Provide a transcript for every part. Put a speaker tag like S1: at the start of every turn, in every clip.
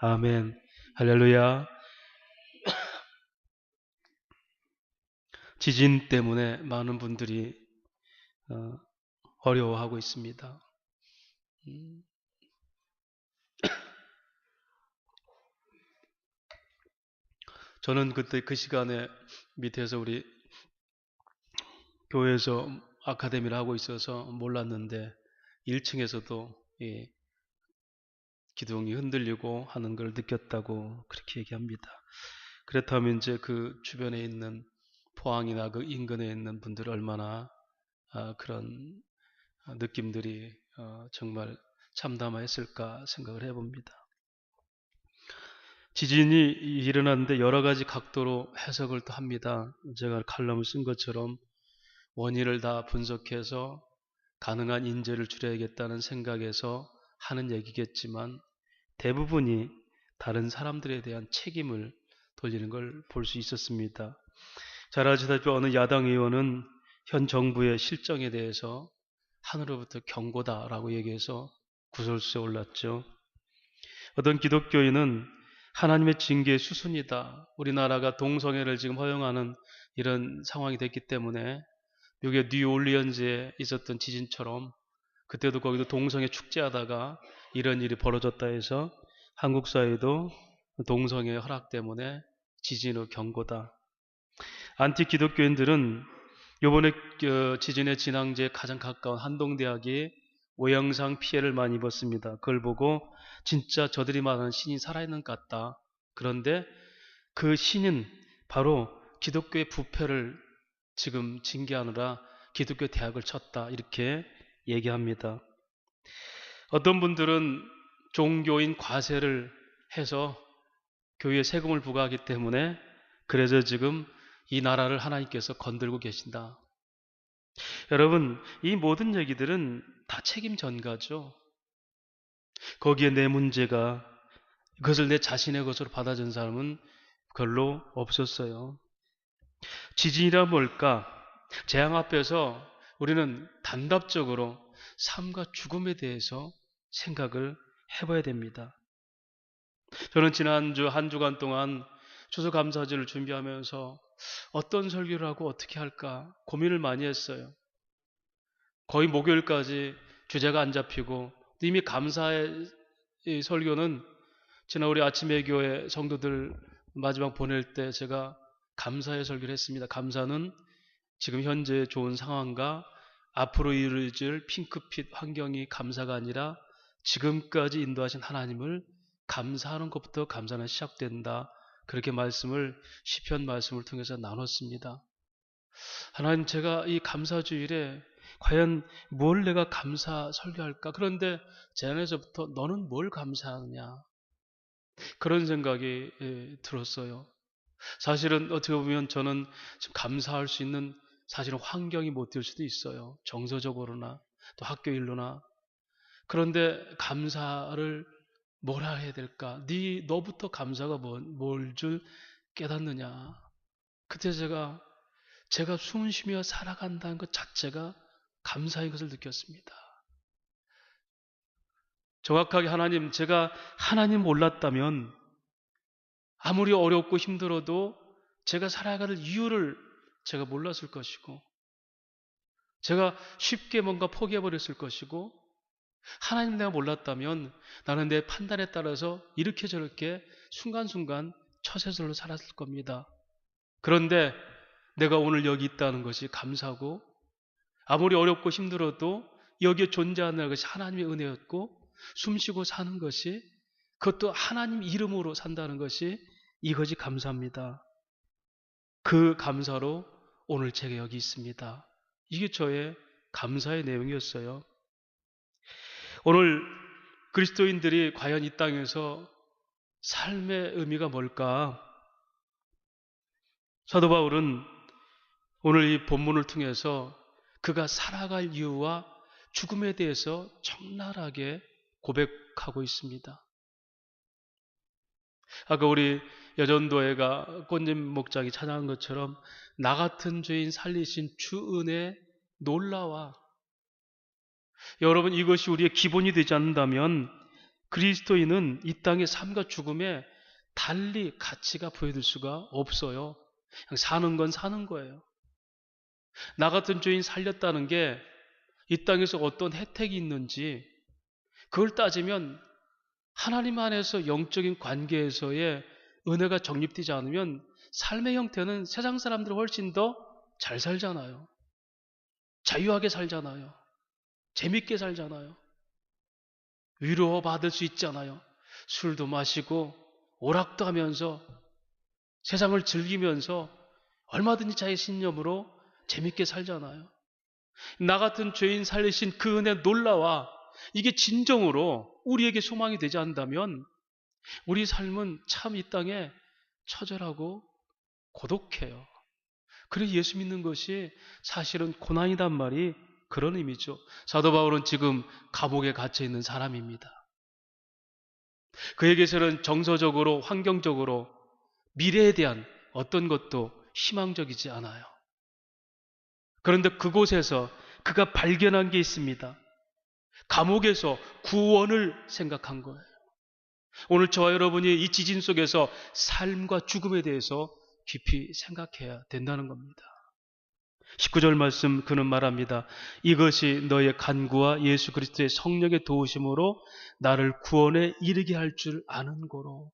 S1: 아멘. 할렐루야. 지진 때문에 많은 분들이 어려워하고 있습니다. 저는 그때 그 시간에 밑에서 우리 교회에서 아카데미를 하고 있어서 몰랐는데 1층에서도 기둥이 흔들리고 하는 걸 느꼈다고 그렇게 얘기합니다. 그렇다면 이제 그 주변에 있는 포항이나 그 인근에 있는 분들 얼마나 그런 느낌들이 정말 참담했을까 생각을 해봅니다. 지진이 일어났는데 여러 가지 각도로 해석을 또 합니다. 제가 칼럼을 쓴 것처럼 원인을 다 분석해서 가능한 인재를 줄여야겠다는 생각에서 하는 얘기겠지만 대부분이 다른 사람들에 대한 책임을 돌리는 걸 볼 수 있었습니다. 잘 아시다시피 어느 야당 의원은 현 정부의 실정에 대해서 하늘로부터 경고다라고 얘기해서 구설수에 올랐죠. 어떤 기독교인은 하나님의 징계의 수순이다. 우리나라가 동성애를 지금 허용하는 이런 상황이 됐기 때문에 미국의 뉴올리언즈에 있었던 지진처럼 그때도 거기도 동성애 축제하다가 이런 일이 벌어졌다 해서 한국 사회도 동성애 허락 때문에 지진의 경고다. 안티 기독교인들은 이번에 지진의 진앙지에 가장 가까운 한동대학이 오영상 피해를 많이 입었습니다. 그걸 보고 진짜 저들이 말하는 신이 살아있는 것 같다. 그런데 그 신은 바로 기독교의 부패를 지금 징계하느라 기독교 대학을 쳤다. 이렇게 얘기합니다. 어떤 분들은 종교인 과세를 해서 교회에 세금을 부과하기 때문에 그래서 지금 이 나라를 하나님께서 건들고 계신다. 여러분, 이 모든 얘기들은 다 책임 전가죠. 거기에 내 문제가 그것을 내 자신의 것으로 받아준 사람은 별로 없었어요. 지진이란 뭘까? 재앙 앞에서 우리는 단답적으로 삶과 죽음에 대해서 생각을 해봐야 됩니다. 저는 지난주 한 주간 동안 추수감사절을 준비하면서 어떤 설교를 하고 어떻게 할까 고민을 많이 했어요. 거의 목요일까지 주제가 안 잡히고 이미 감사의 설교는 지난 우리 아침의 교회 성도들 마지막 보낼 때 제가 감사의 설교를 했습니다. 감사는 지금 현재 좋은 상황과 앞으로 이루어질 핑크빛 환경이 감사가 아니라 지금까지 인도하신 하나님을 감사하는 것부터 감사는 시작된다. 그렇게 말씀을 시편 말씀을 통해서 나눴습니다. 하나님, 제가 이 감사주일에 과연 뭘 내가 감사 설교할까? 그런데 제 안에서부터 너는 뭘 감사하느냐? 그런 생각이 들었어요. 사실은 어떻게 보면 저는 지금 감사할 수 있는 사실은 환경이 못 될 수도 있어요. 정서적으로나 또 학교 일로나. 그런데 감사를 뭐라 해야 될까? 너부터 감사가 뭘 줄 깨닫느냐? 그때 제가 숨 쉬며 살아간다는 것 자체가 감사의 것을 느꼈습니다. 정확하게 제가 하나님 몰랐다면 아무리 어렵고 힘들어도 제가 살아가는 이유를 제가 몰랐을 것이고 제가 쉽게 뭔가 포기해버렸을 것이고 하나님 내가 몰랐다면 나는 내 판단에 따라서 이렇게 저렇게 순간순간 처세술로 살았을 겁니다. 그런데 내가 오늘 여기 있다는 것이 감사고 아무리 어렵고 힘들어도 여기에 존재하는 것이 하나님의 은혜였고 숨쉬고 사는 것이 그것도 하나님 이름으로 산다는 것이 이것이 감사합니다. 그 감사로 오늘 제가 여기 있습니다. 이게 저의 감사의 내용이었어요. 오늘 그리스도인들이 과연 이 땅에서 삶의 의미가 뭘까? 사도 바울은 오늘 이 본문을 통해서 그가 살아갈 이유와 죽음에 대해서 적나라하게 고백하고 있습니다. 아까 우리 여전도회가 꽃님 목장이 찬양한 것처럼 나 같은 죄인 살리신 주 은혜 놀라와. 여러분, 이것이 우리의 기본이 되지 않는다면 그리스도인은 이 땅의 삶과 죽음에 달리 가치가 보여줄 수가 없어요. 그냥 사는 건 사는 거예요. 나 같은 죄인 살렸다는 게 이 땅에서 어떤 혜택이 있는지 그걸 따지면 하나님 안에서 영적인 관계에서의 은혜가 정립되지 않으면 삶의 형태는 세상 사람들 훨씬 더 잘 살잖아요. 자유하게 살잖아요. 재밌게 살잖아요. 위로받을 수 있잖아요. 술도 마시고 오락도 하면서 세상을 즐기면서 얼마든지 자기 신념으로 재밌게 살잖아요. 나 같은 죄인 살리신 그 은혜 놀라와 이게 진정으로 우리에게 소망이 되지 않는다면 우리 삶은 참 이 땅에 처절하고 고독해요. 그래 예수 믿는 것이 사실은 고난이란 말이 그런 의미죠. 사도 바울은 지금 감옥에 갇혀 있는 사람입니다. 그에게서는 정서적으로 환경적으로 미래에 대한 어떤 것도 희망적이지 않아요. 그런데 그곳에서 그가 발견한 게 있습니다. 감옥에서 구원을 생각한 거예요. 오늘 저와 여러분이 이 지진 속에서 삶과 죽음에 대해서 깊이 생각해야 된다는 겁니다. 19절 말씀 그는 말합니다. 이것이 너의 간구와 예수 그리스도의 성령의 도우심으로 나를 구원에 이르게 할 줄 아는 거로.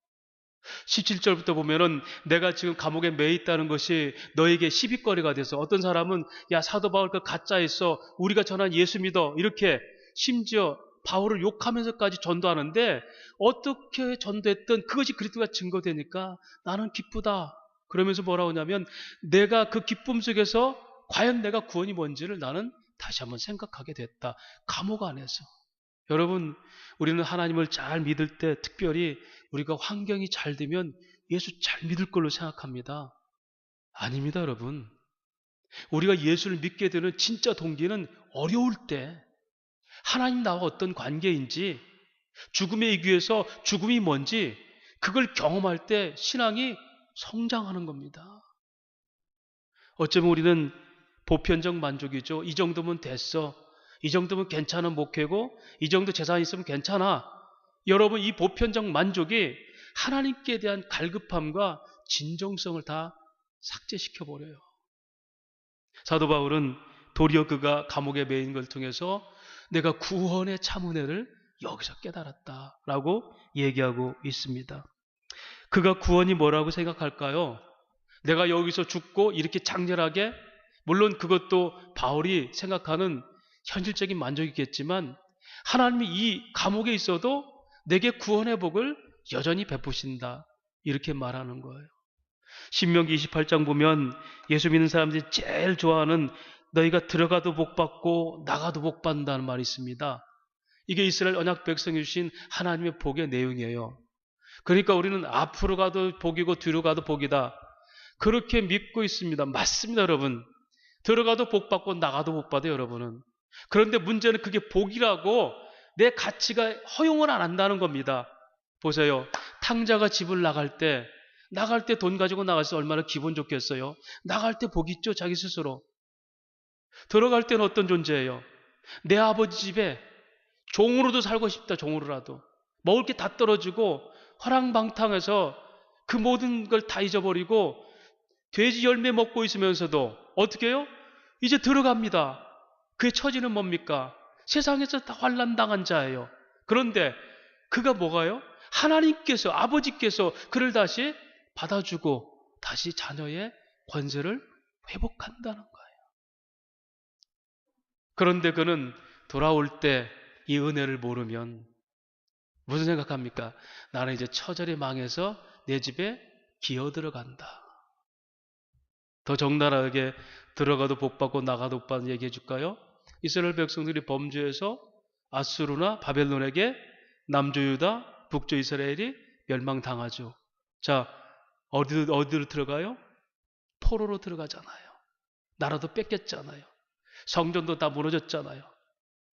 S1: 17절부터 보면은 내가 지금 감옥에 매여 있다는 것이 너에게 시비거리가 돼서 어떤 사람은 야 사도 바울 그 가짜였어 우리가 전한 예수 믿어 이렇게 심지어 바울을 욕하면서까지 전도하는데 어떻게 전도했든 그것이 그리스도가 증거되니까 나는 기쁘다. 그러면서 뭐라고 하냐면 내가 그 기쁨 속에서 과연 내가 구원이 뭔지를 나는 다시 한번 생각하게 됐다. 감옥 안에서. 여러분 우리는 하나님을 잘 믿을 때 특별히 우리가 환경이 잘 되면 예수 잘 믿을 걸로 생각합니다. 아닙니다 여러분. 우리가 예수를 믿게 되는 진짜 동기는 어려울 때 하나님 나와 어떤 관계인지 죽음에 이기해서 죽음이 뭔지 그걸 경험할 때 신앙이 성장하는 겁니다. 어쩌면 우리는 보편적 만족이죠. 이 정도면 됐어. 이 정도면 괜찮은 목회고 이 정도 재산 있으면 괜찮아. 여러분 이 보편적 만족이 하나님께 대한 갈급함과 진정성을 다 삭제시켜버려요. 사도 바울은 도리어 그가 감옥에 매인 걸 통해서 내가 구원의 참 은혜를 여기서 깨달았다라고 얘기하고 있습니다. 그가 구원이 뭐라고 생각할까요? 내가 여기서 죽고 이렇게 장렬하게 물론 그것도 바울이 생각하는 현실적인 만족이겠지만 하나님이 이 감옥에 있어도 내게 구원의 복을 여전히 베푸신다. 이렇게 말하는 거예요. 신명기 28장 보면 예수 믿는 사람들이 제일 좋아하는 너희가 들어가도 복 받고 나가도 복 받는다는 말이 있습니다. 이게 이스라엘 언약 백성이 주신 하나님의 복의 내용이에요. 그러니까 우리는 앞으로 가도 복이고 뒤로 가도 복이다. 그렇게 믿고 있습니다. 맞습니다, 여러분. 들어가도 복 받고 나가도 복 받아요, 여러분은. 그런데 문제는 그게 복이라고 내 가치가 허용을 안 한다는 겁니다. 보세요. 탕자가 집을 나갈 때 돈 가지고 나가서 얼마나 기분 좋겠어요. 나갈 때 복 있죠, 자기 스스로. 들어갈 때는 어떤 존재예요? 내 아버지 집에 종으로도 살고 싶다, 종으로라도. 먹을 게 다 떨어지고 허랑방탕해서 그 모든 걸 다 잊어버리고 돼지 열매 먹고 있으면서도 어떻게 해요? 이제 들어갑니다. 그의 처지는 뭡니까? 세상에서 다 환난당한 자예요. 그런데 그가 뭐가요? 하나님께서 아버지께서 그를 다시 받아주고 다시 자녀의 권세를 회복한다는 거예요. 그런데 그는 돌아올 때 이 은혜를 모르면 무슨 생각합니까? 나는 이제 처절히 망해서 내 집에 기어 들어간다. 더 적나라하게 들어가도 복 받고 나가도 복 받는 얘기해 줄까요? 이스라엘 백성들이 범죄해서 아수르나 바벨론에게 남조 유다, 북조 이스라엘이 멸망당하죠. 자, 어디로 들어가요? 포로로 들어가잖아요. 나라도 뺏겼잖아요. 성전도 다 무너졌잖아요.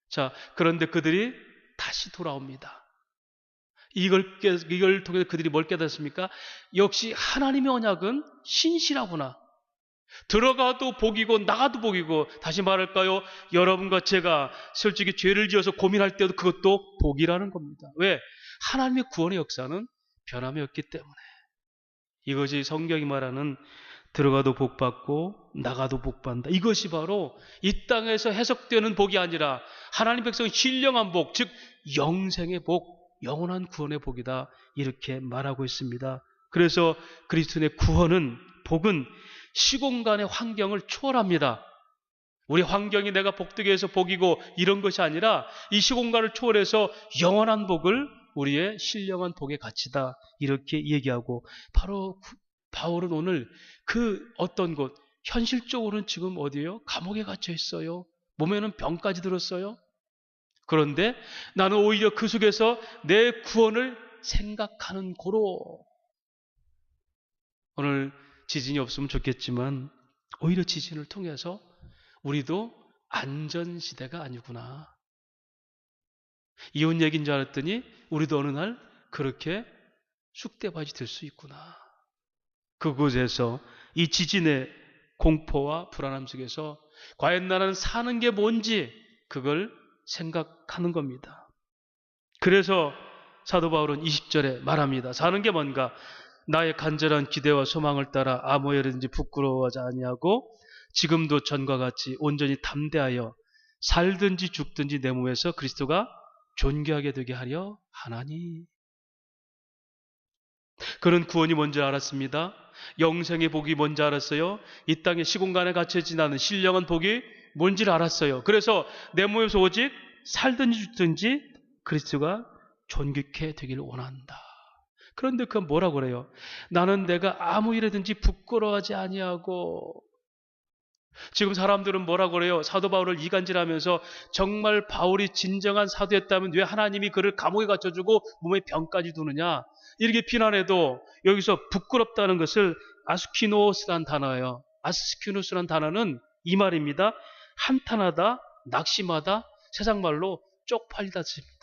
S1: 자, 그런데 그들이 다시 돌아옵니다. 이걸 통해서 그들이 뭘 깨닫습니까? 역시 하나님의 언약은 신실하구나. 들어가도 복이고 나가도 복이고, 다시 말할까요? 여러분과 제가 솔직히 죄를 지어서 고민할 때도 그것도 복이라는 겁니다. 왜? 하나님의 구원의 역사는 변함이 없기 때문에. 이것이 성경이 말하는 들어가도 복받고 나가도 복받는다. 이것이 바로 이 땅에서 해석되는 복이 아니라 하나님 백성 신령한 복, 즉 영생의 복, 영원한 구원의 복이다. 이렇게 말하고 있습니다. 그래서 그리스도의 구원은, 복은 시공간의 환경을 초월합니다. 우리 환경이 내가 복되게 해서 복이고 이런 것이 아니라 이 시공간을 초월해서 영원한 복을 우리의 신령한 복의 가치다. 이렇게 얘기하고, 바로 바울은 오늘 그 어떤 곳, 현실적으로는 지금 어디예요? 감옥에 갇혀 있어요. 몸에는 병까지 들었어요. 그런데 나는 오히려 그 속에서 내 구원을 생각하는 고로, 오늘 지진이 없으면 좋겠지만 오히려 지진을 통해서 우리도 안전시대가 아니구나. 이혼 얘기인 줄 알았더니 우리도 어느 날 그렇게 쑥대밭이 될 수 있구나. 그곳에서 이 지진의 공포와 불안함 속에서 과연 나는 사는 게 뭔지 그걸 생각하는 겁니다. 그래서 사도 바울은 20절에 말합니다. 사는 게 뭔가? 나의 간절한 기대와 소망을 따라 아무 일이든지 부끄러워하지 아니하고 지금도 전과 같이 온전히 담대하여 살든지 죽든지 내 몸에서 그리스도가 존귀하게 되게 하려 하나니. 그는 구원이 뭔지 알았습니다. 영생의 복이 뭔지 알았어요. 이 땅의 시공간에 갇혀있지 않은 신령한 복이 뭔지를 알았어요. 그래서 내 몸에서 오직 살든지 죽든지 그리스도가 존귀케 되기를 원한다. 그런데 그건 뭐라고 그래요? 나는 내가 아무 일이든지 부끄러워하지 아니하고. 지금 사람들은 뭐라고 그래요? 사도 바울을 이간질하면서 정말 바울이 진정한 사도였다면 왜 하나님이 그를 감옥에 갇혀주고 몸에 병까지 두느냐, 이렇게 비난해도 여기서 부끄럽다는 것을 아스키노스란 단어예요. 아스키노스란 단어는 이 말입니다. 한탄하다, 낙심하다, 세상 말로 쪽팔리다 씁니다.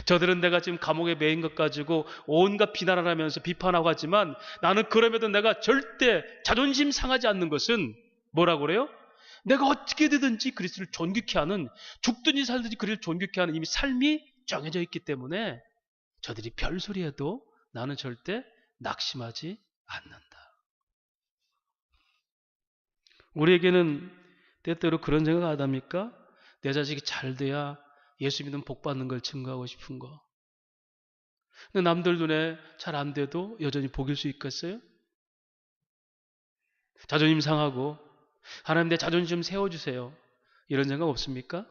S1: 저들은 내가 지금 감옥에 매인 것 가지고 온갖 비난을 하면서 비판하고 하지만 나는 그럼에도 내가 절대 자존심 상하지 않는 것은 뭐라고 그래요? 내가 어떻게 되든지 그리스도를 존귀케 하는, 죽든지 살든지 그리스도를 존귀케 하는 이미 삶이 정해져 있기 때문에 저들이 별소리해도 나는 절대 낙심하지 않는다. 우리에게는 때때로 그런 생각 안 합니까? 내 자식이 잘 돼야 예수 믿으면 복 받는 걸 증거하고 싶은 거. 근데 남들 눈에 잘 안 돼도 여전히 복일 수 있겠어요? 자존심 상하고 하나님 내 자존심 세워주세요. 이런 생각 없습니까?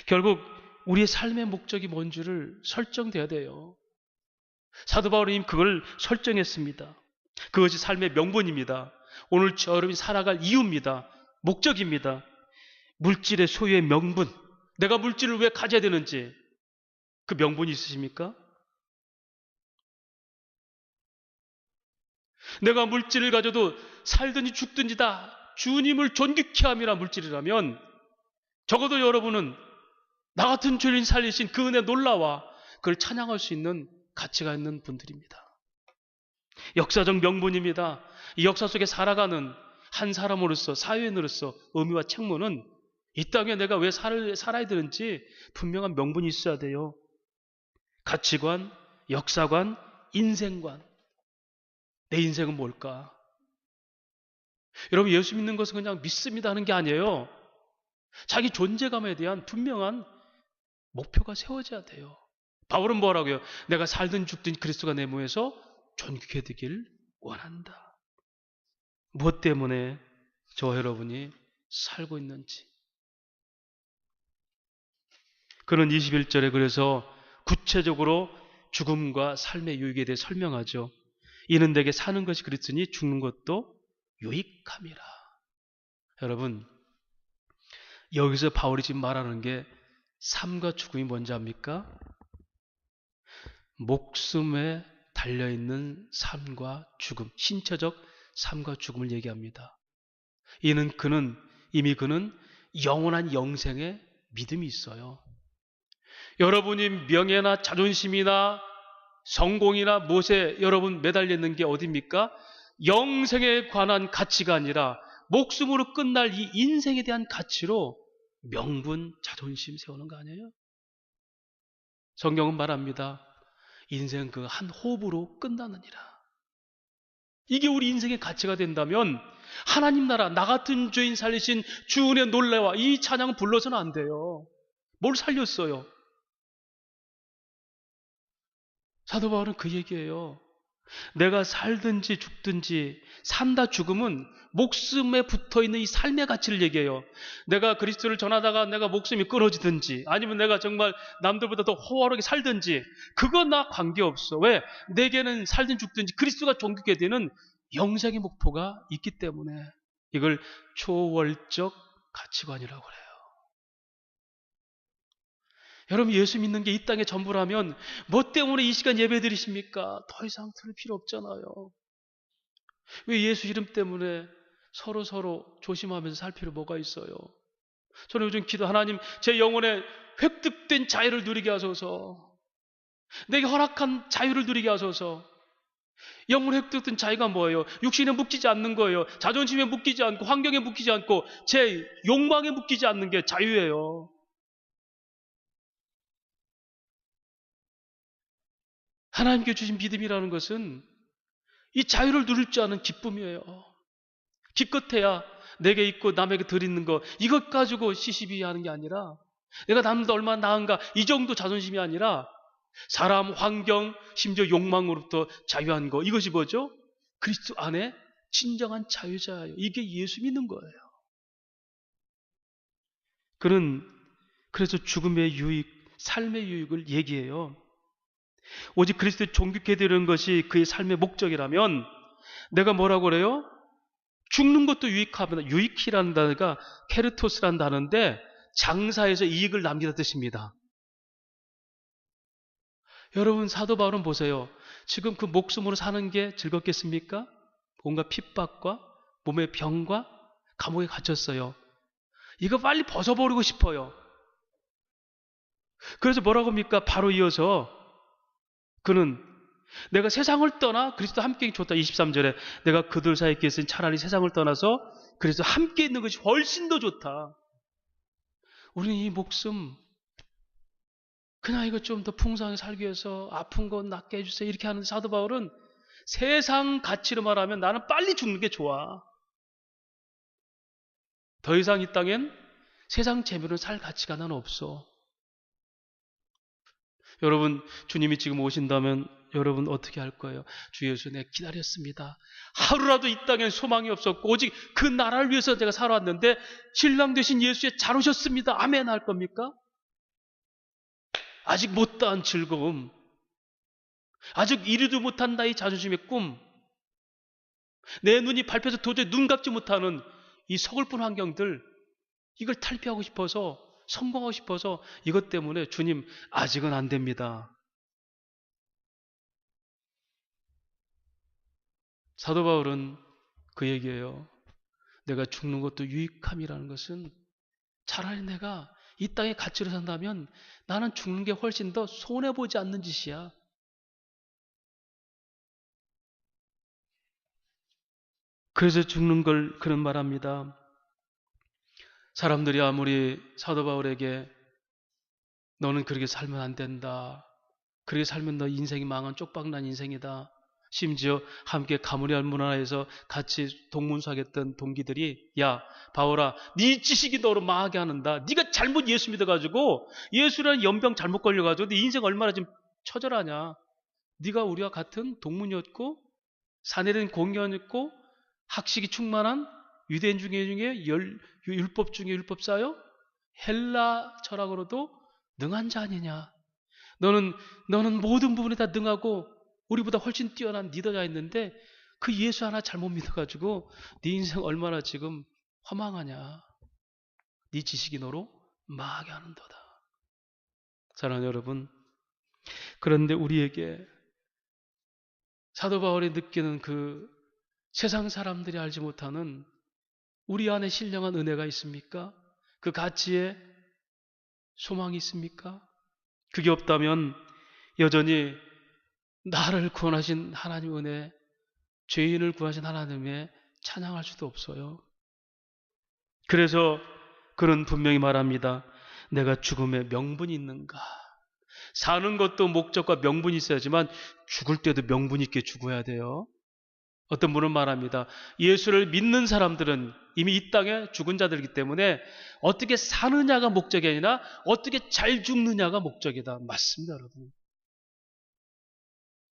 S1: 결국 우리의 삶의 목적이 뭔지를 설정돼야 돼요. 사도 바울이 그걸 설정했습니다. 그것이 삶의 명분입니다. 오늘 여러분이 살아갈 이유입니다. 목적입니다. 물질의 소유의 명분, 내가 물질을 왜 가져야 되는지 그 명분이 있으십니까? 내가 물질을 가져도 살든지 죽든지 다 주님을 존귀케 함이라 물질이라면 적어도 여러분은 나 같은 죄인 살리신 그 은혜 놀라와 그걸 찬양할 수 있는 가치가 있는 분들입니다. 역사적 명분입니다. 이 역사 속에 살아가는 한 사람으로서, 사회인으로서 의미와 책무는 이 땅에 내가 왜 살아야 되는지 분명한 명분이 있어야 돼요. 가치관, 역사관, 인생관. 내 인생은 뭘까? 여러분, 예수 믿는 것은 그냥 믿습니다 하는 게 아니에요. 자기 존재감에 대한 분명한 목표가 세워져야 돼요. 바울은 뭐라고요? 내가 살든 죽든 그리스도가 내 몸에서 존귀케 되길 원한다. 무엇 때문에 저와 여러분이 살고 있는지. 그는 21절에 그래서 구체적으로 죽음과 삶의 유익에 대해 설명하죠. 이는 내게 사는 것이 그리스도니 죽는 것도 유익함이라. 여러분, 여기서 바울이 지금 말하는 게 삶과 죽음이 뭔지 압니까? 목숨에 달려있는 삶과 죽음, 신체적 삶과 죽음을 얘기합니다. 그는 영원한 영생의 믿음이 있어요. 여러분이 명예나 자존심이나 성공이나 무엇에 여러분 매달려 있는 게 어디입니까? 영생에 관한 가치가 아니라 목숨으로 끝날 이 인생에 대한 가치로 명분, 자존심 세우는 거 아니에요? 성경은 말합니다. 인생 그 한 호흡으로 끝나느니라. 이게 우리 인생의 가치가 된다면 하나님 나라, 나 같은 죄인 살리신 주은의 놀래와 이 찬양 불러서는 안 돼요. 뭘 살렸어요? 사도 바울은 그 얘기예요. 내가 살든지 죽든지, 산다 죽음은 목숨에 붙어있는 이 삶의 가치를 얘기해요. 내가 그리스도를 전하다가 내가 목숨이 끊어지든지, 아니면 내가 정말 남들보다 더 호화롭게 살든지, 그건 나 관계없어. 왜? 내게는 살든 죽든지 그리스도가 존귀게 되는 영생의 목표가 있기 때문에 이걸 초월적 가치관이라고 그래요. 여러분, 예수 믿는 게 이 땅의 전부라면 뭐 때문에 이 시간 예배 드리십니까? 더 이상 들을 필요 없잖아요. 왜 예수 이름 때문에 서로 조심하면서 살 필요 뭐가 있어요? 저는 요즘 기도, 하나님 제 영혼에 획득된 자유를 누리게 하소서. 내게 허락한 자유를 누리게 하소서. 영혼에 획득된 자유가 뭐예요? 육신에 묶이지 않는 거예요. 자존심에 묶이지 않고 환경에 묶이지 않고 제 욕망에 묶이지 않는 게 자유예요. 하나님께 주신 믿음이라는 것은 이 자유를 누릴 줄 아는 기쁨이에요. 기껏해야 내게 있고 남에게 드리는 거, 이것 가지고 시시비하는 게 아니라, 내가 남보다 얼마나 나은가, 이 정도 자존심이 아니라 사람, 환경, 심지어 욕망으로부터 자유한 거, 이것이 뭐죠? 그리스도 안에 진정한 자유자예요. 이게 예수 믿는 거예요. 그는 그래서 죽음의 유익, 삶의 유익을 얘기해요. 오직 그리스도에 존귀케 되는 것이 그의 삶의 목적이라면 내가 뭐라고 그래요? 죽는 것도 유익합니다. 유익이라는 단어가 케르토스라는 단어인데 장사에서 이익을 남기다 뜻입니다. 여러분, 사도 바울은 보세요. 지금 그 목숨으로 사는 게 즐겁겠습니까? 온갖 핍박과 몸의 병과 감옥에 갇혔어요. 이거 빨리 벗어버리고 싶어요. 그래서 뭐라고 합니까? 바로 이어서 그는 내가 세상을 떠나 그리스도 함께 좋다. 23절에 내가 그들 사이에 있으니 차라리 세상을 떠나서 그리스도 함께 있는 것이 훨씬 더 좋다. 우리는 이 목숨 그냥 이거 좀 더 풍성하게 살기 위해서 아픈 건 낫게 해주세요 이렇게 하는 사도 바울은 세상 가치로 말하면 나는 빨리 죽는 게 좋아. 더 이상 이 땅엔 세상 재미로 살 가치가 나는 없어. 여러분, 주님이 지금 오신다면 여러분 어떻게 할 거예요? 주 예수 내가 기다렸습니다. 하루라도 이 땅엔 소망이 없었고 오직 그 나라를 위해서 제가 살아왔는데 신랑 되신 예수에 잘 오셨습니다. 아멘 할 겁니까? 아직 못다한 즐거움, 아직 이루도 못한 나의 자존심의 꿈, 내 눈이 밟혀서 도저히 눈 감지 못하는 이 서글픈 환경들, 이걸 탈피하고 싶어서, 성공하고 싶어서 이것 때문에 주님 아직은 안 됩니다. 사도 바울은 그 얘기예요. 내가 죽는 것도 유익함이라는 것은 차라리 내가 이 땅의 가치로 산다면 나는 죽는 게 훨씬 더 손해보지 않는 짓이야. 그래서 죽는 걸 그는 말합니다. 사람들이 아무리 사도 바울에게 너는 그렇게 살면 안 된다. 그렇게 살면 너 인생이 망한 쪽박난 인생이다. 심지어 함께 가므리알 문화에서 같이 동문서하겠던 동기들이 야 바울아 네 지식이 너를 망하게 하는다. 네가 잘못 예수 믿어가지고 예수라는 연병 잘못 걸려가지고 네 인생 얼마나 지금 처절하냐. 네가 우리와 같은 동문이었고 사내된 공견이었고 학식이 충만한 유대인 중에 율법 중에 율법사요? 헬라 철학으로도 능한 자 아니냐. 너는 모든 부분에 다 능하고 우리보다 훨씬 뛰어난 리더가 있는데 그 예수 하나 잘못 믿어가지고 네 인생 얼마나 지금 허망하냐. 네 지식이 너로 망하게 하는도다. 사랑하는 여러분, 그런데 우리에게 사도 바울이 느끼는 그 세상 사람들이 알지 못하는 우리 안에 신령한 은혜가 있습니까? 그 가치에 소망이 있습니까? 그게 없다면 여전히 나를 구원하신 하나님 은혜, 죄인을 구하신 하나님의 찬양할 수도 없어요. 그래서 그는 분명히 말합니다. 내가 죽음에 명분이 있는가? 사는 것도 목적과 명분이 있어야지만 죽을 때도 명분 있게 죽어야 돼요. 어떤 분은 말합니다. 예수를 믿는 사람들은 이미 이 땅에 죽은 자들이기 때문에 어떻게 사느냐가 목적이 아니라 어떻게 잘 죽느냐가 목적이다. 맞습니다, 여러분.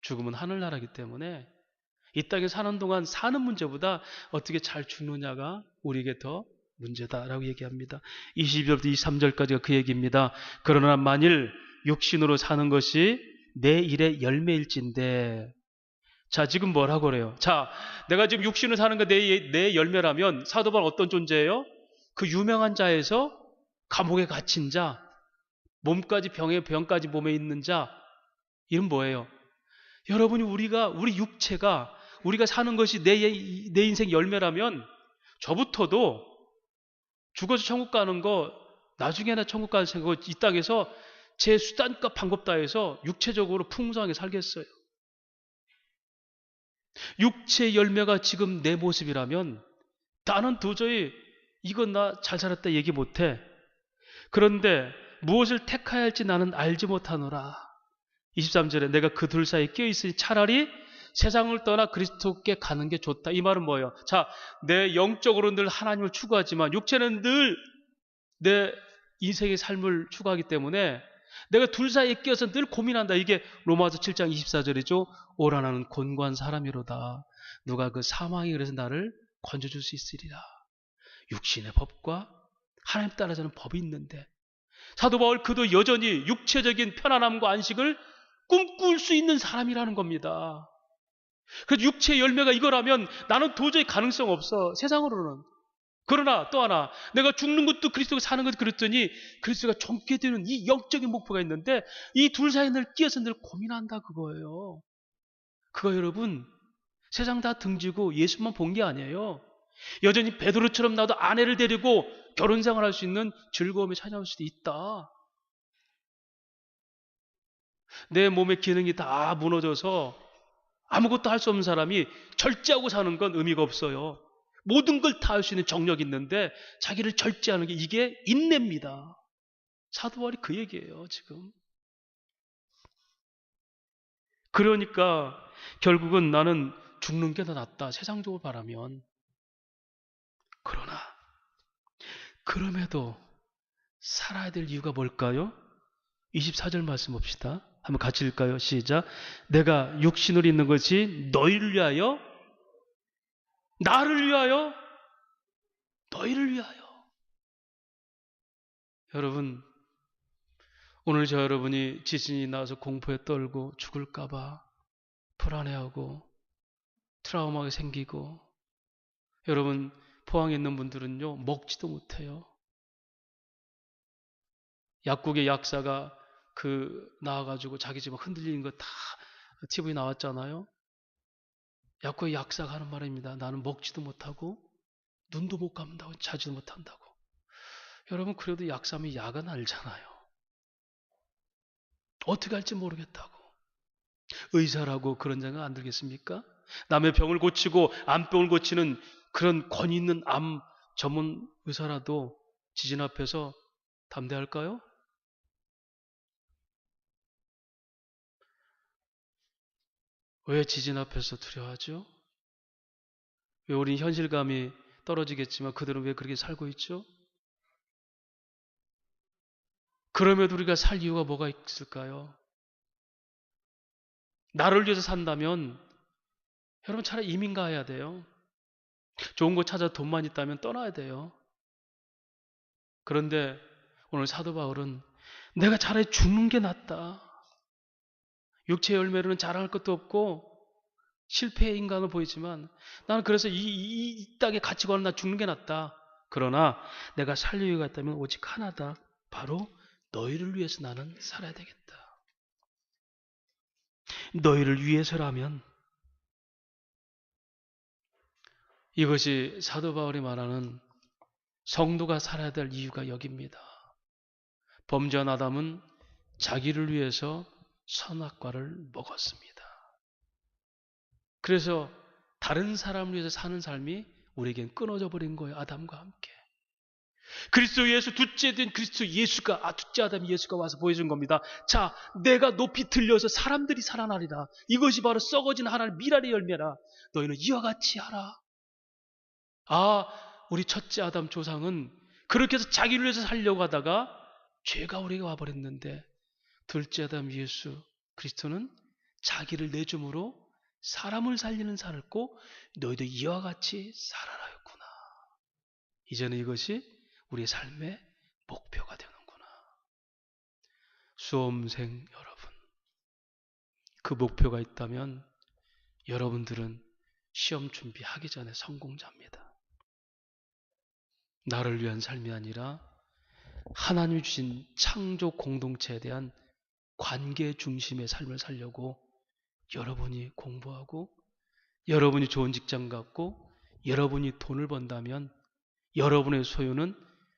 S1: 죽음은 하늘나라이기 때문에 이 땅에 사는 동안 사는 문제보다 어떻게 잘 죽느냐가 우리에게 더 문제다라고 얘기합니다. 22절부터 23절까지가 그 얘기입니다. 그러나 만일 육신으로 사는 것이 내 일의 열매일진데, 자, 지금 뭐라고 그래요? 자, 내가 지금 육신으로 사는 거 내 열매라면 사도 바울은 어떤 존재예요? 그 유명한 자에서 감옥에 갇힌 자, 몸까지 병까지 몸에 있는 자, 이름 뭐예요? 여러분이 우리 육체가 우리가 사는 것이 내 인생 열매라면 저부터도 죽어서 천국 가는 거, 나중에나 천국 가는 생각, 이 땅에서 제 수단과 방법 다해서 육체적으로 풍성하게 살겠어요. 육체의 열매가 지금 내 모습이라면 나는 도저히 이건 나 잘 살았다 얘기 못해. 그런데 무엇을 택해야 할지 나는 알지 못하노라. 23절에 내가 그 둘 사이에 껴있으니 차라리 세상을 떠나 그리스도께 가는 게 좋다. 이 말은 뭐예요? 자, 내 영적으로 늘 하나님을 추구하지만 육체는 늘 내 인생의 삶을 추구하기 때문에 내가 둘 사이에 끼어서 늘 고민한다. 이게 로마서 7장 24절이죠. 오라 나는 곤고한 사람이로다. 누가 그 사망이 그래서 나를 건져줄 수 있으리라. 육신의 법과 하나님 따라서는 법이 있는데 사도 바울 그도 여전히 육체적인 편안함과 안식을 꿈꿀 수 있는 사람이라는 겁니다. 그래서 육체의 열매가 이거라면 나는 도저히 가능성 없어, 세상으로는. 그러나 또 하나, 내가 죽는 것도 그리스도가 사는 것도 그랬더니 그리스도가 존귀 되는 이 영적인 목표가 있는데 이 둘 사이에 늘 끼어서 늘 고민한다 그거예요. 그거 여러분, 세상 다 등지고 예수만 본 게 아니에요. 여전히 베드로처럼 나도 아내를 데리고 결혼 생활할 수 있는 즐거움이 찾아올 수도 있다. 내 몸의 기능이 다 무너져서 아무것도 할 수 없는 사람이 절제하고 사는 건 의미가 없어요. 모든 걸 다 할 수 있는 정력이 있는데 자기를 절제하는 게 이게 인내입니다. 사도 바울이 그 얘기예요, 지금. 그러니까 결국은 나는 죽는 게 더 낫다, 세상적으로 바라면. 그러나 그럼에도 살아야 될 이유가 뭘까요? 24절 말씀 봅시다. 한번 같이 읽을까요? 시작. 내가 육신으로 있는 것이 너희를 위하여, 나를 위하여, 너희를 위하여. 여러분, 오늘 저 여러분이 지진이 나서 공포에 떨고 죽을까봐 불안해하고 트라우마가 생기고, 여러분 포항에 있는 분들은요 먹지도 못해요. 약국의 약사가 나와가지고 자기 집 흔들리는 거 다 TV에 나왔잖아요. 약국의 약사가 하는 말입니다. 나는 먹지도 못하고 눈도 못 감다고, 자지도 못한다고. 여러분 그래도 약사면 약은 알잖아요. 어떻게 할지 모르겠다고. 의사라고 그런 생각 안 들겠습니까? 남의 병을 고치고 암병을 고치는 그런 권위 있는 암 전문 의사라도 지진 앞에서 담대할까요? 왜 지진 앞에서 두려워하죠? 왜 우린 현실감이 떨어지겠지만 그들은 왜 그렇게 살고 있죠? 그럼에도 우리가 살 이유가 뭐가 있을까요? 나를 위해서 산다면 여러분 차라리 이민 가야 돼요. 좋은 곳 찾아 돈만 있다면 떠나야 돼요. 그런데 오늘 사도 바울은 내가 차라리 죽는 게 낫다. 육체의 열매로는 자랑할 것도 없고 실패의 인간으로 보이지만 나는 그래서 이 땅에 갇히고 하는 나 죽는 게 낫다. 그러나 내가 살 이유가 있다면 오직 하나다. 바로 너희를 위해서 나는 살아야 되겠다. 너희를 위해서라면, 이것이 사도 바울이 말하는 성도가 살아야 될 이유가 여기입니다. 범죄한 아담은 자기를 위해서 선악과를 먹었습니다. 그래서 다른 사람을 위해서 사는 삶이 우리에겐 끊어져 버린 거예요. 아담과 함께. 그리스도 예수, 둘째 된 그리스도 예수가, 둘째 아담 예수가 와서 보여준 겁니다. 자, 내가 높이 들려서 사람들이 살아나리라. 이것이 바로 썩어진 하나님 미랄의 열매라. 너희는 이와 같이 하라. 우리 첫째 아담 조상은 그렇게 해서 자기를 위해서 살려고 하다가 죄가 우리에게 와버렸는데, 둘째 아담 예수 그리스도는 자기를 내줌으로 사람을 살리는 살았고, 너희도 이와 같이 살아라였구나. 이제는 이것이 우리의 삶의 목표가 되는구나. 수험생 여러분, 그 목표가 있다면 여러분들은 시험 준비하기 전에 성공자입니다. 나를 위한 삶이 아니라 하나님이 주신 창조 공동체에 대한 관계 중심의 삶을 살려고 여러분이 공부하고, 여러분이 좋은 직장 갖고, 여러분이 돈을 번다면 여러분의 소유는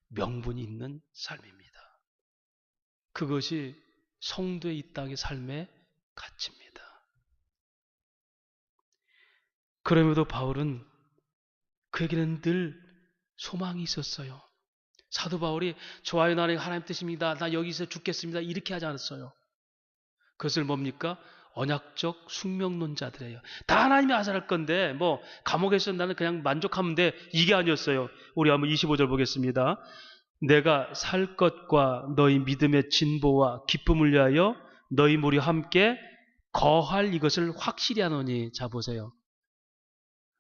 S1: 명분이 있는 삶입니다. 그것이 성도의 이 땅의 삶의 가치입니다. 그럼에도 바울은 그에게는 늘 소망이 있었어요. 사도 바울이 좋아요, 나는 하나님 뜻입니다, 나 여기서 죽겠습니다, 이렇게 하지 않았어요. 그것을 뭡니까? 언약적 숙명론자들이에요. 다 하나님이 아사할 건데 뭐 감옥에서 나는 그냥 만족하면 돼, 이게 아니었어요. 우리 한번 25절 보겠습니다. 내가 살 것과 너희 믿음의 진보와 기쁨을 위하여 너희 무리 함께 거할 이것을 확실히 하노니. 자, 보세요.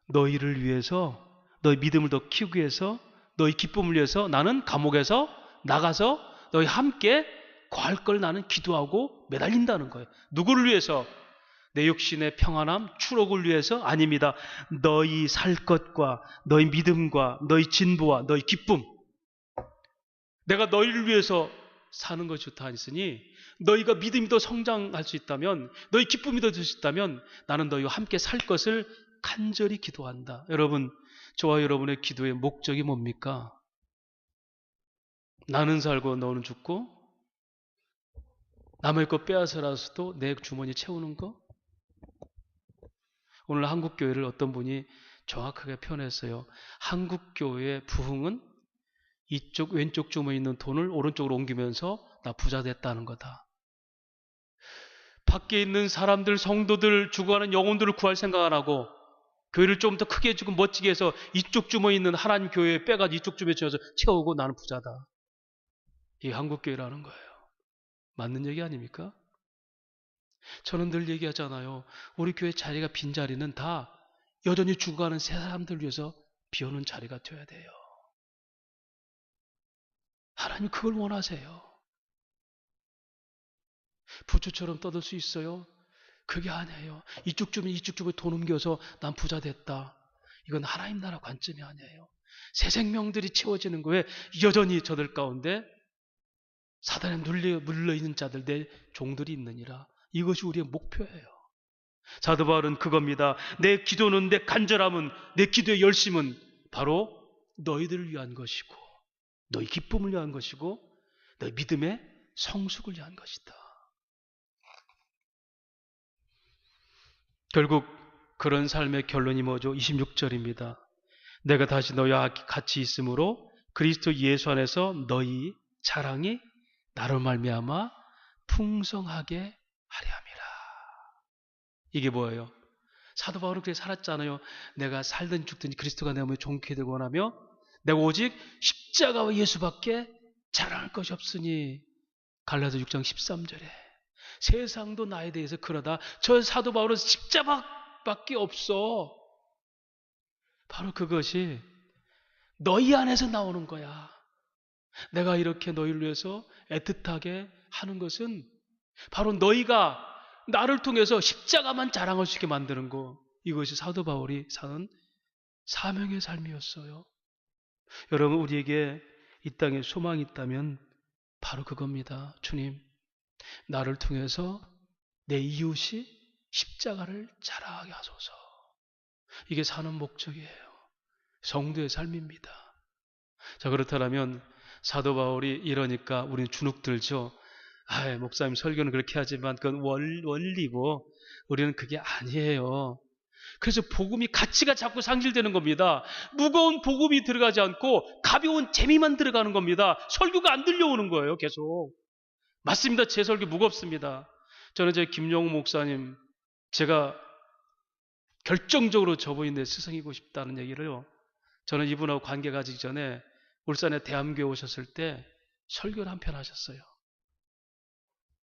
S1: 너희를 위해서, 너희 믿음을 더 키우기 위해서, 너희 기쁨을 위해서 나는 감옥에서 나가서 너희 함께 거할 걸 나는 기도하고 매달린다는 거예요. 누구를 위해서? 내 육신의 평안함, 추록을 위해서? 아닙니다. 너희 살 것과 너희 믿음과 너희 진보와 너희 기쁨, 내가 너희를 위해서 사는 것이 좋다 했으니, 너희가 믿음이 더 성장할 수 있다면, 너희 기쁨이 더 될 수 있다면 나는 너희와 함께 살 것을 간절히 기도한다. 여러분, 저와 여러분의 기도의 목적이 뭡니까? 나는 살고 너는 죽고 남의 것 빼앗아라서도 내 주머니 채우는 거? 오늘 한국교회를 어떤 분이 정확하게 표현했어요. 한국교회의 부흥은 이쪽 왼쪽 주머니에 있는 돈을 오른쪽으로 옮기면서 나 부자 됐다는 거다. 밖에 있는 사람들, 성도들, 죽어가는 영혼들을 구할 생각 안 하고 교회를 좀 더 크게 해주고 멋지게 해서 이쪽 주머니에 있는 하나님 교회에 빼가지고 이쪽 주머니에 채우고 나는 부자다. 이게 한국교회라는 거예요. 맞는 얘기 아닙니까? 저는 늘 얘기하잖아요. 우리 교회 자리가 빈 자리는 다 여전히 죽어가는 새 사람들 위해서 비오는 자리가 되어야 돼요. 하나님 그걸 원하세요. 부처처럼 떠들 수 있어요? 그게 아니에요. 이쪽 주면 돈 옮겨서 난 부자 됐다. 이건 하나님 나라 관점이 아니에요. 새 생명들이 채워지는 거에 여전히 저들 가운데 사단에 물려있는 자들, 내 종들이 있느니라. 이것이 우리의 목표예요. 사도 바울은 그겁니다. 내 기도는, 내 간절함은, 내 기도의 열심은 바로 너희들을 위한 것이고, 너희 기쁨을 위한 것이고, 너희 믿음의 성숙을 위한 것이다. 결국 그런 삶의 결론이 뭐죠? 26절입니다. 내가 다시 너희와 같이 있으므로 그리스도 예수 안에서 너희 자랑이 나로 말미암아 풍성하게 하려 함이라. 이게 뭐예요? 사도 바울은 그렇게 살았잖아요. 내가 살든 죽든지 그리스도가 내 몸에 종쾌히 되고 원하며 내가 오직 십자가와 예수밖에 자랑할 것이 없으니. 갈라디아 6장 13절에 세상도 나에 대해서 그러다. 저 사도 바울은 십자가밖에 없어. 바로 그것이 너희 안에서 나오는 거야. 내가 이렇게 너희를 위해서 애틋하게 하는 것은 바로 너희가 나를 통해서 십자가만 자랑할 수 있게 만드는 거. 이것이 사도 바울이 사는 사명의 삶이었어요. 여러분, 우리에게 이 땅에 소망이 있다면 바로 그겁니다. 주님, 나를 통해서 내 이웃이 십자가를 자랑하게 하소서. 이게 사는 목적이에요. 성도의 삶입니다. 자, 그렇다면 사도 바울이 이러니까 우리는 주눅 들죠. 목사님 설교는 그렇게 하지만 그건 원리고 우리는 그게 아니에요. 그래서 복음이 가치가 자꾸 상실되는 겁니다. 무거운 복음이 들어가지 않고 가벼운 재미만 들어가는 겁니다. 설교가 안 들려오는 거예요, 계속. 맞습니다. 제 설교 무겁습니다. 저는 제 김용우 목사님, 제가 결정적으로 저분이 내 스승이고 싶다는 얘기를요. 저는 이분하고 관계 가지기 전에 울산에 대암교회 오셨을 때 설교를 한 편 하셨어요.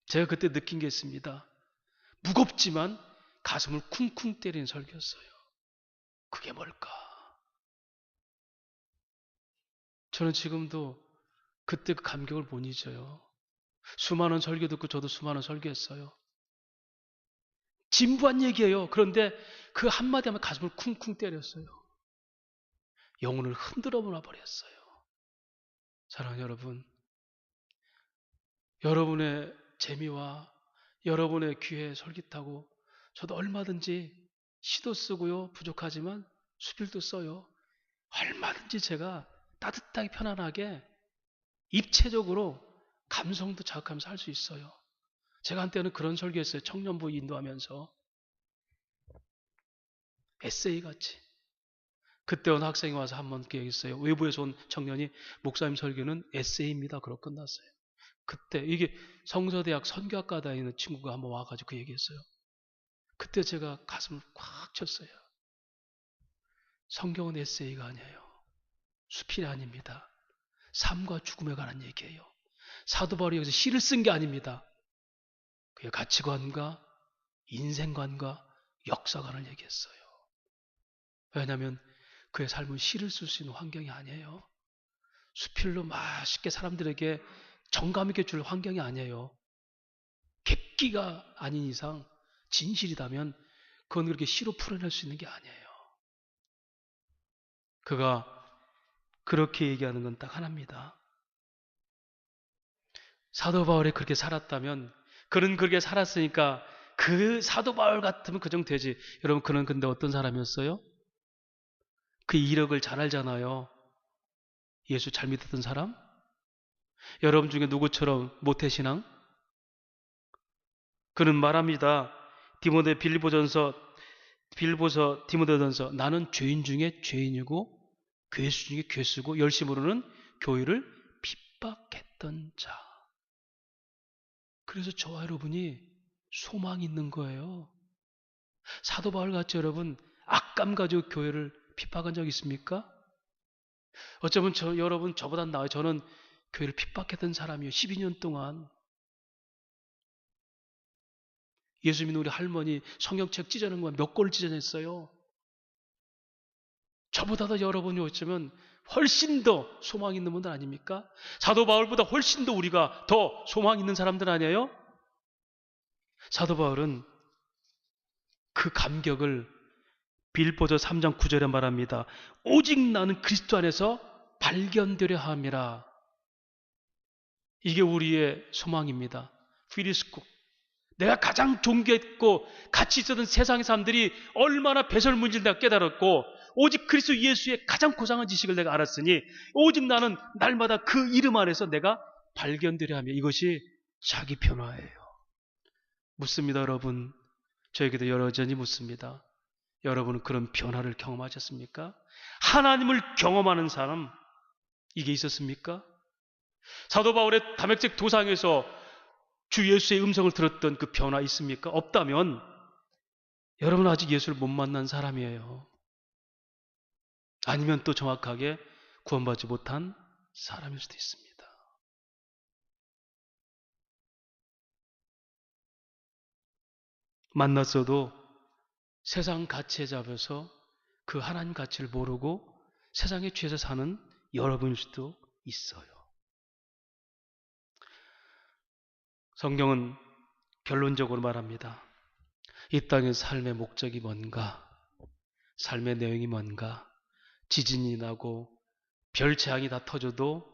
S1: 제가 그때 느낀 게 있습니다. 무겁지만 가슴을 쿵쿵 때리는 설교였어요. 그게 뭘까? 저는 지금도 그때 그 감격을 못 잊어요. 수많은 설교 듣고 저도 수많은 설교했어요. 진부한 얘기예요. 그런데 그 한마디 하면 가슴을 쿵쿵 때렸어요. 영혼을 흔들어 버렸어요. 사랑하는 여러분, 여러분의 재미와 여러분의 귀에 솔깃하고 저도 얼마든지 시도 쓰고요. 부족하지만 수필도 써요. 얼마든지 제가 따뜻하게 편안하게 입체적으로 감성도 자극하면서 할 수 있어요. 제가 한때는 그런 설교했어요. 청년부 인도하면서 에세이 같이. 그때 어느 학생이 와서 한번 그 얘기했어요. 외부에서 온 청년이 목사님 설교는 에세이입니다. 그러고 끝났어요. 그때 이게 성서대학 선교학과 다니는 친구가 한번 와가지고 그 얘기했어요. 그때 제가 가슴을 꽉 쳤어요. 성경은 에세이가 아니에요. 수필이 아닙니다. 삶과 죽음에 관한 얘기예요. 사도 바울이 여기서 시를 쓴 게 아닙니다. 그의 가치관과 인생관과 역사관을 얘기했어요. 왜냐하면 그의 삶은 시를 쓸 수 있는 환경이 아니에요. 수필로 맛있게 사람들에게 정감 있게 줄 환경이 아니에요. 객기가 아닌 이상 진실이라면 그건 그렇게 시로 풀어낼 수 있는 게 아니에요. 그가 그렇게 얘기하는 건 딱 하나입니다. 사도 바울이 그렇게 살았다면, 그는 그렇게 살았으니까 그 사도 바울 같으면 그 정도 되지. 여러분, 그는 근데 어떤 사람이었어요? 그 이력을 잘 알잖아요. 예수 잘 믿었던 사람? 여러분 중에 누구처럼 모태신앙? 그는 말합니다. 빌보서 디모데전서, 나는 죄인 중에 죄인이고 괴수 중에 괴수고 열심으로는 교회를 핍박했던 자. 그래서 저와 여러분이 소망이 있는 거예요. 사도 바울 같이 여러분 악감 가지고 교회를 핍박한 적 있습니까? 어쩌면 여러분 저보다 나아요. 저는 교회를 핍박했던 사람이에요. 12년 동안. 예수 믿는 우리 할머니 성경책 찢어낸 거 몇 권을 찢어냈어요. 저보다도 여러분이 어쩌면 훨씬 더 소망 있는 분들 아닙니까? 사도 바울보다 훨씬 더 우리가 더 소망 있는 사람들 아니에요? 사도 바울은 그 감격을 빌보서 3장 9절에 말합니다. 오직 나는 그리스도 안에서 발견되려 함이라. 이게 우리의 소망입니다. 피리스코. 내가 가장 존경했고 같이 있었던 세상의 사람들이 얼마나 배설문지를 내가 깨달았고 오직 그리스도 예수의 가장 고상한 지식을 내가 알았으니 오직 나는 날마다 그 이름 안에서 내가 발견되려 하며 이것이 자기 변화예요. 묻습니다, 여러분. 저에게도 여러전히 묻습니다. 여러분은 그런 변화를 경험하셨습니까? 하나님을 경험하는 사람, 이게 있었습니까? 사도 바울의 다메섹 도상에서 주 예수의 음성을 들었던 그 변화 있습니까? 없다면 여러분은 아직 예수를 못 만난 사람이에요. 아니면 또 정확하게 구원받지 못한 사람일 수도 있습니다. 만났어도 세상 가치에 잡혀서 그 하나님 가치를 모르고 세상에 취해서 사는 여러분일 수도 있어요. 성경은 결론적으로 말합니다. 이 땅의 삶의 목적이 뭔가, 삶의 내용이 뭔가, 지진이 나고 별재앙이 다 터져도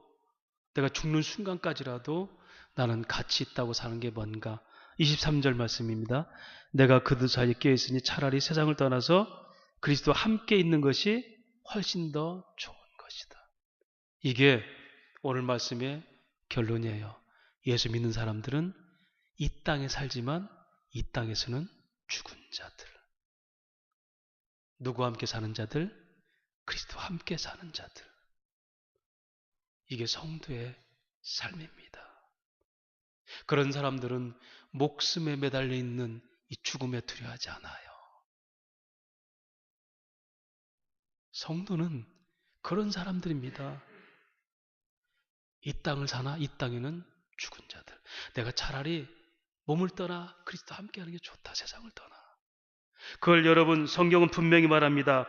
S1: 내가 죽는 순간까지라도 나는 가치 있다고 사는 게 뭔가. 23절 말씀입니다. 내가 그들 사이에 껴있으니 차라리 세상을 떠나서 그리스도와 함께 있는 것이 훨씬 더 좋은 것이다. 이게 오늘 말씀의 결론이에요. 예수 믿는 사람들은 이 땅에 살지만 이 땅에서는 죽은 자들. 누구와 함께 사는 자들? 그리스도와 함께 사는 자들. 이게 성도의 삶입니다. 그런 사람들은 목숨에 매달려 있는 이 죽음에 두려워하지 않아요. 성도는 그런 사람들입니다. 이 땅을 사나 이 땅에는 죽은 자들. 내가 차라리 몸을 떠나 그리스도와 함께하는 게 좋다. 세상을 떠나. 그걸 여러분 성경은 분명히 말합니다.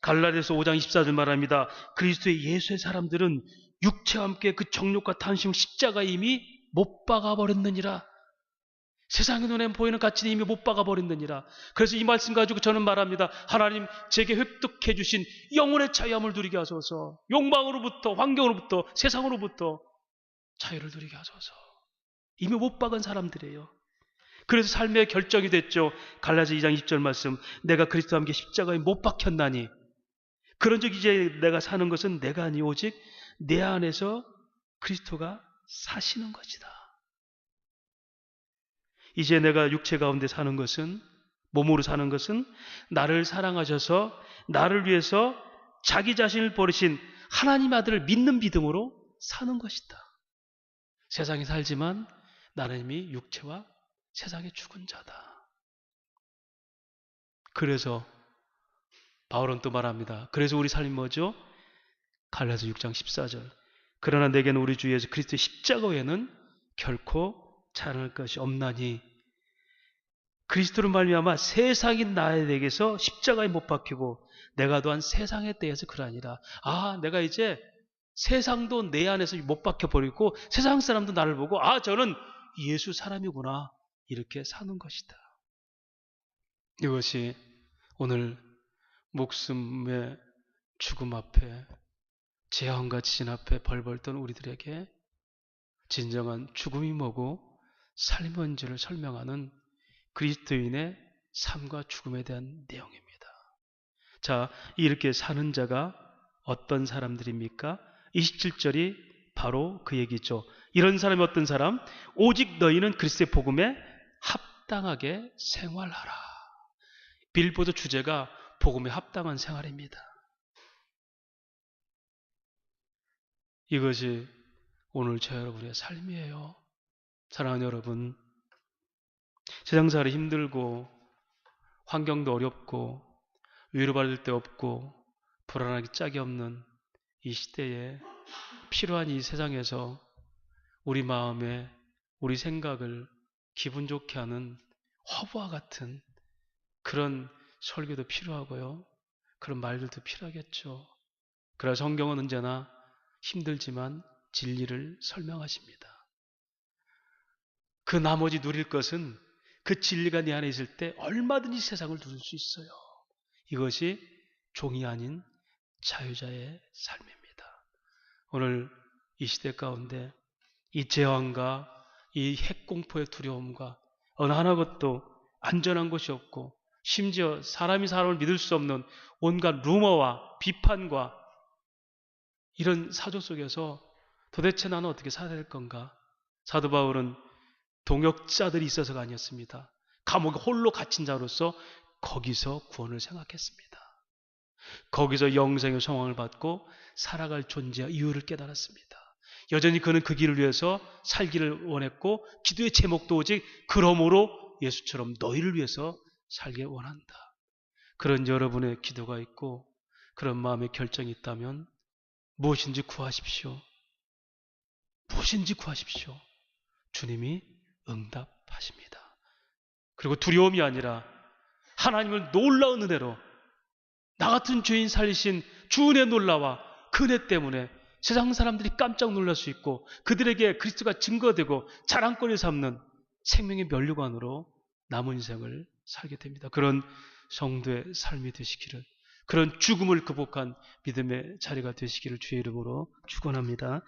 S1: 갈라디아서 5장 24절 말합니다. 그리스도의 예수의 사람들은 육체와 함께 그 정욕과 탐심을 십자가에 이미 못 박아버렸느니라. 세상의 눈에 보이는 가치는 이미 못 박아버렸느니라. 그래서 이 말씀 가지고 저는 말합니다. 하나님 제게 획득해 주신 영혼의 자유함을 누리게 하소서. 욕망으로부터, 환경으로부터, 세상으로부터 자유를 누리게 하소서. 이미 못 박은 사람들이에요. 그래서 삶의 결정이 됐죠. 갈라디아 2장 20절 말씀. 내가 그리스도와 함께 십자가에 못 박혔나니 그런 적 이제 내가 사는 것은 내가 아니 오직 내 안에서 그리스도가 사시는 것이다. 이제 내가 육체 가운데 사는 것은, 몸으로 사는 것은 나를 사랑하셔서 나를 위해서 자기 자신을 버리신 하나님 아들을 믿는 믿음으로 사는 것이다. 세상에 살지만 나는 이미 육체와 세상에 죽은 자다. 그래서 바울은 또 말합니다. 그래서 우리 삶이 뭐죠? 갈라디아서 6장 14절. 그러나 내게는 우리 주 예수 그리스도의 십자가 외에는 결코 자랑할 것이 없나니 그리스도로 말미암아 세상이 나에게서 십자가에 못 박히고 내가 또한 세상에 대해서 그러하니라. 내가 이제 세상도 내 안에서 못 박혀버리고 세상 사람도 나를 보고 저는 예수 사람이구나 이렇게 사는 것이다. 이것이 오늘 목숨의 죽음 앞에 재앙과 지진 앞에 벌벌 떠는 우리들에게 진정한 죽음이 뭐고 삶이 뭔지를 설명하는 그리스도인의 삶과 죽음에 대한 내용입니다. 자, 이렇게 사는 자가 어떤 사람들입니까? 27절이 바로 그 얘기죠. 이런 사람이 어떤 사람? 오직 너희는 그리스도의 복음에 합당하게 생활하라. 빌보드 주제가 복음에 합당한 생활입니다. 이것이 오늘 저 여러분의 삶이에요. 사랑하는 여러분, 세상살이 힘들고 환경도 어렵고 위로받을 데 없고 불안하기 짝이 없는 이 시대에 필요한 이 세상에서 우리 마음에 우리 생각을 기분 좋게 하는 화보와 같은 그런 설교도 필요하고요. 그런 말들도 필요하겠죠. 그러나 성경은 언제나 힘들지만 진리를 설명하십니다. 그 나머지 누릴 것은 그 진리가 내 안에 있을 때 얼마든지 세상을 누릴 수 있어요. 이것이 종이 아닌 자유자의 삶입니다. 오늘 이 시대 가운데 이 재앙과 이 핵공포의 두려움과 어느 하나것도 안전한 곳이 없고 심지어 사람이 사람을 믿을 수 없는 온갖 루머와 비판과 이런 사조 속에서 도대체 나는 어떻게 살아야 될 건가? 사도 바울은 동역자들이 있어서가 아니었습니다. 감옥에 홀로 갇힌 자로서 거기서 구원을 생각했습니다. 거기서 영생의 소망을 받고 살아갈 존재와 이유를 깨달았습니다. 여전히 그는 그 길을 위해서 살기를 원했고 기도의 제목도 오직 그러므로 예수처럼 너희를 위해서 살길 원한다. 그런 여러분의 기도가 있고 그런 마음의 결정이 있다면 무엇인지 구하십시오. 무엇인지 구하십시오. 주님이 응답하십니다. 그리고 두려움이 아니라 하나님을 놀라운 은혜로 나 같은 죄인 살리신 주 은혜 놀라와 그 은혜 때문에 세상 사람들이 깜짝 놀랄 수 있고 그들에게 그리스도가 증거되고 자랑거리 삼는 생명의 면류관으로 남은 인생을 살게 됩니다. 그런 성도의 삶이 되시기를, 그런 죽음을 극복한 믿음의 자리가 되시기를 주의 이름으로 축원합니다.